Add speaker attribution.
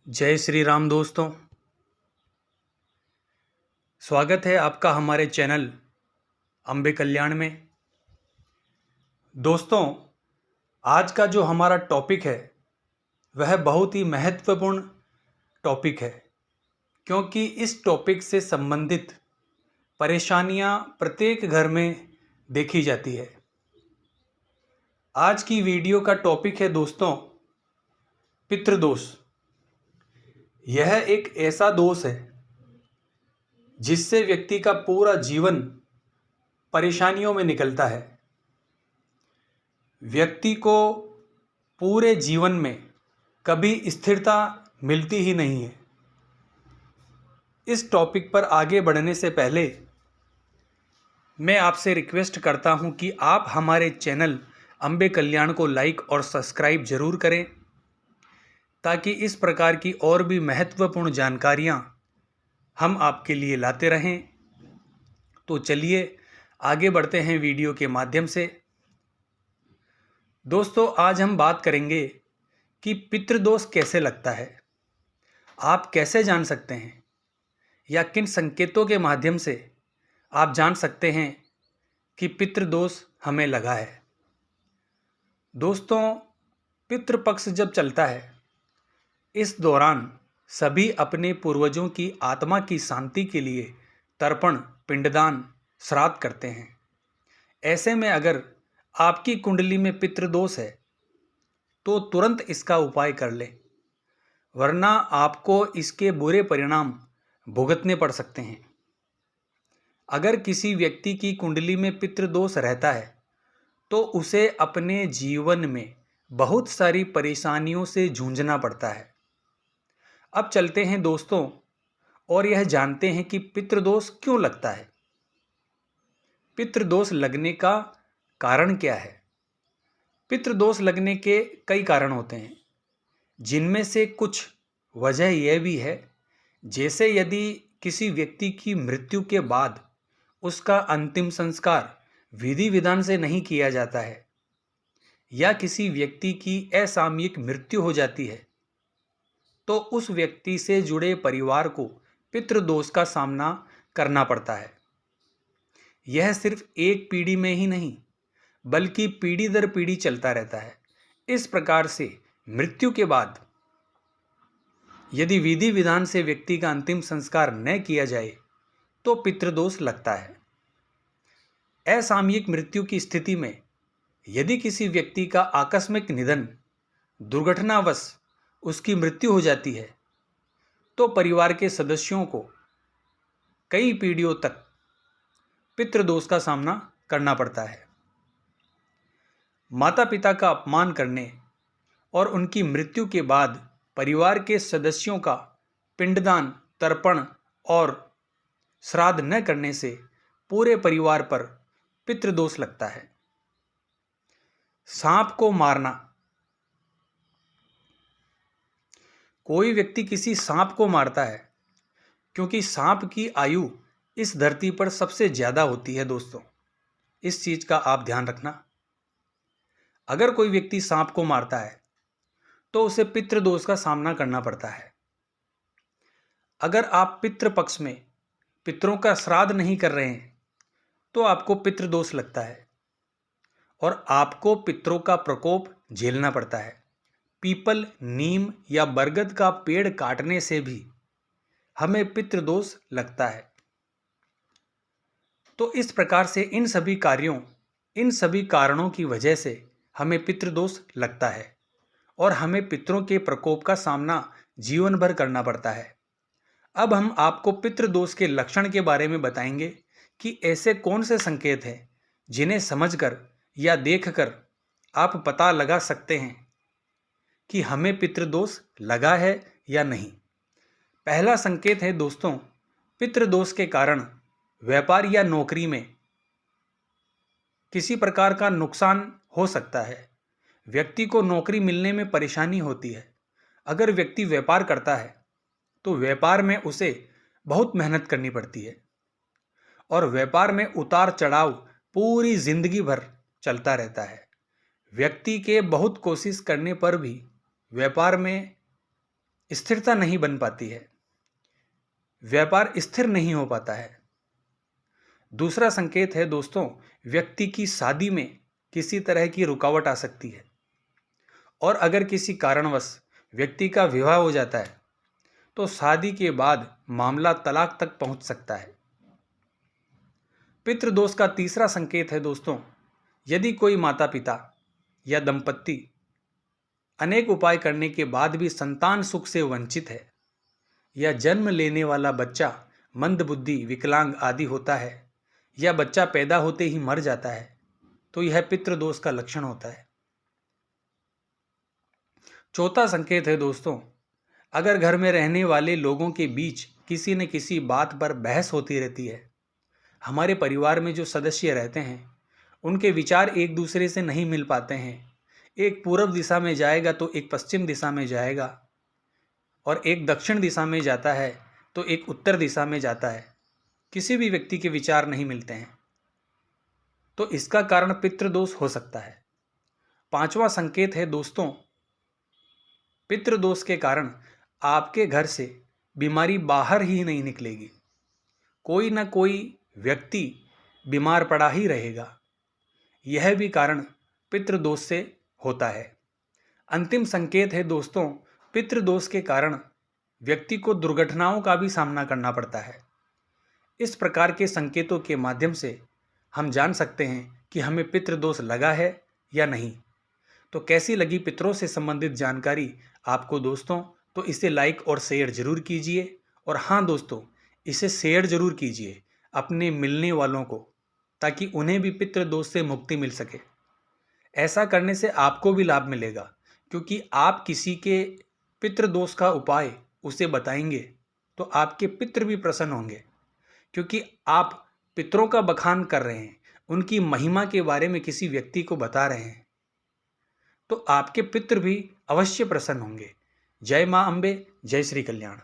Speaker 1: जय श्री राम दोस्तों। स्वागत है आपका हमारे चैनल अंबे कल्याण में। दोस्तों, आज का जो हमारा टॉपिक है वह बहुत ही महत्वपूर्ण टॉपिक है, क्योंकि इस टॉपिक से संबंधित परेशानियां प्रत्येक घर में देखी जाती है। आज की वीडियो का टॉपिक है दोस्तों, पितृदोष। यह एक ऐसा दोष है जिससे व्यक्ति का पूरा जीवन परेशानियों में निकलता है। व्यक्ति को पूरे जीवन में कभी स्थिरता मिलती ही नहीं है। इस टॉपिक पर आगे बढ़ने से पहले मैं आपसे रिक्वेस्ट करता हूं कि आप हमारे चैनल अंबे कल्याण को लाइक और सब्सक्राइब जरूर करें, ताकि इस प्रकार की और भी महत्वपूर्ण जानकारियां हम आपके लिए लाते रहें। तो चलिए आगे बढ़ते हैं वीडियो के माध्यम से। दोस्तों, आज हम बात करेंगे कि पितृदोष कैसे लगता है, आप कैसे जान सकते हैं, या किन संकेतों के माध्यम से आप जान सकते हैं कि पितृदोष हमें लगा है। दोस्तों, पितृपक्ष जब चलता है, इस दौरान सभी अपने पूर्वजों की आत्मा की शांति के लिए तर्पण, पिंडदान, श्राद्ध करते हैं। ऐसे में अगर आपकी कुंडली में पितृदोष है तो तुरंत इसका उपाय कर लें, वरना आपको इसके बुरे परिणाम भुगतने पड़ सकते हैं। अगर किसी व्यक्ति की कुंडली में पितृदोष रहता है तो उसे अपने जीवन में बहुत सारी परेशानियों से जूझना पड़ता है। अब चलते हैं दोस्तों और यह जानते हैं कि पितृदोष क्यों लगता है। पितृदोष लगने का कारण क्या है। पितृदोष लगने के कई कारण होते हैं, जिनमें से कुछ वजह यह भी है, जैसे यदि किसी व्यक्ति की मृत्यु के बाद उसका अंतिम संस्कार विधि विधान से नहीं किया जाता है, या किसी व्यक्ति की असामयिक मृत्यु हो जाती है, तो उस व्यक्ति से जुड़े परिवार को पितृदोष का सामना करना पड़ता है। यह सिर्फ एक पीढ़ी में ही नहीं, बल्कि पीढ़ी दर पीढ़ी चलता रहता है। इस प्रकार से मृत्यु के बाद यदि विधि विधान से व्यक्ति का अंतिम संस्कार न किया जाए तो पितृदोष लगता है। असामयिक मृत्यु की स्थिति में यदि किसी व्यक्ति का आकस्मिक निधन, दुर्घटनावश उसकी मृत्यु हो जाती है, तो परिवार के सदस्यों को कई पीढ़ियों तक पितृदोष का सामना करना पड़ता है। माता पिता का अपमान करने और उनकी मृत्यु के बाद परिवार के सदस्यों का पिंडदान, तर्पण और श्राद्ध न करने से पूरे परिवार पर पितृदोष लगता है। सांप को मारना। कोई व्यक्ति किसी सांप को मारता है क्योंकि सांप की आयु इस धरती पर सबसे ज्यादा होती है। दोस्तों, इस चीज का आप ध्यान रखना। अगर कोई व्यक्ति सांप को मारता है तो उसे पितृदोष का सामना करना पड़ता है। अगर आप पितृपक्ष में पितरों का श्राद्ध नहीं कर रहे हैं तो आपको पितृदोष लगता है और आपको पितरों का प्रकोप झेलना पड़ता है। पीपल, नीम या बरगद का पेड़ काटने से भी हमें पितृदोष लगता है। तो इस प्रकार से इन सभी कारणों की वजह से हमें पितृदोष लगता है और हमें पितरों के प्रकोप का सामना जीवन भर करना पड़ता है। अब हम आपको पितृदोष के लक्षण के बारे में बताएंगे कि ऐसे कौन से संकेत हैं जिन्हें समझकर या देखकर आप पता लगा सकते हैं कि हमें पितृदोष लगा है या नहीं। पहला संकेत है दोस्तों, पितृदोष के कारण व्यापार या नौकरी में किसी प्रकार का नुकसान हो सकता है। व्यक्ति को नौकरी मिलने में परेशानी होती है। अगर व्यक्ति व्यापार करता है तो व्यापार में उसे बहुत मेहनत करनी पड़ती है और व्यापार में उतार चढ़ाव पूरी जिंदगी भर चलता रहता है। व्यक्ति के बहुत कोशिश करने पर भी व्यापार में स्थिरता नहीं बन पाती है, व्यापार स्थिर नहीं हो पाता है। दूसरा संकेत है दोस्तों, व्यक्ति की शादी में किसी तरह की रुकावट आ सकती है, और अगर किसी कारणवश व्यक्ति का विवाह हो जाता है तो शादी के बाद मामला तलाक तक पहुंच सकता है। पितृदोष का तीसरा संकेत है दोस्तों, यदि कोई माता पिता या दंपत्ति अनेक उपाय करने के बाद भी संतान सुख से वंचित है, या जन्म लेने वाला बच्चा मंदबुद्धि, विकलांग आदि होता है, या बच्चा पैदा होते ही मर जाता है, तो यह पितृदोष का लक्षण होता है। चौथा संकेत है दोस्तों, अगर घर में रहने वाले लोगों के बीच किसी न किसी बात पर बहस होती रहती है, हमारे परिवार में जो सदस्य रहते हैं उनके विचार एक दूसरे से नहीं मिल पाते हैं, एक पूर्व दिशा में जाएगा तो एक पश्चिम दिशा में जाएगा, और एक दक्षिण दिशा में जाता है तो एक उत्तर दिशा में जाता है, किसी भी व्यक्ति के विचार नहीं मिलते हैं, तो इसका कारण पितृदोष हो सकता है। पांचवा संकेत है दोस्तों, पितृदोष के कारण आपके घर से बीमारी बाहर ही नहीं निकलेगी, कोई ना कोई व्यक्ति बीमार पड़ा ही रहेगा, यह भी कारण पितृदोष से होता है। अंतिम संकेत है दोस्तों, पितृदोष के कारण व्यक्ति को दुर्घटनाओं का भी सामना करना पड़ता है। इस प्रकार के संकेतों के माध्यम से हम जान सकते हैं कि हमें पितृदोष लगा है या नहीं। तो कैसी लगी पितरों से संबंधित जानकारी आपको दोस्तों? तो इसे लाइक और शेयर जरूर कीजिए, और हाँ दोस्तों, इसे शेयर जरूर कीजिए अपने मिलने वालों को, ताकि उन्हें भी पितृदोष से मुक्ति मिल सके। ऐसा करने से आपको भी लाभ मिलेगा, क्योंकि आप किसी के पितृदोष का उपाय उसे बताएंगे तो आपके पितृ भी प्रसन्न होंगे, क्योंकि आप पितरों का बखान कर रहे हैं, उनकी महिमा के बारे में किसी व्यक्ति को बता रहे हैं, तो आपके पितृ भी अवश्य प्रसन्न होंगे। जय मां अम्बे, जय श्री कल्याण।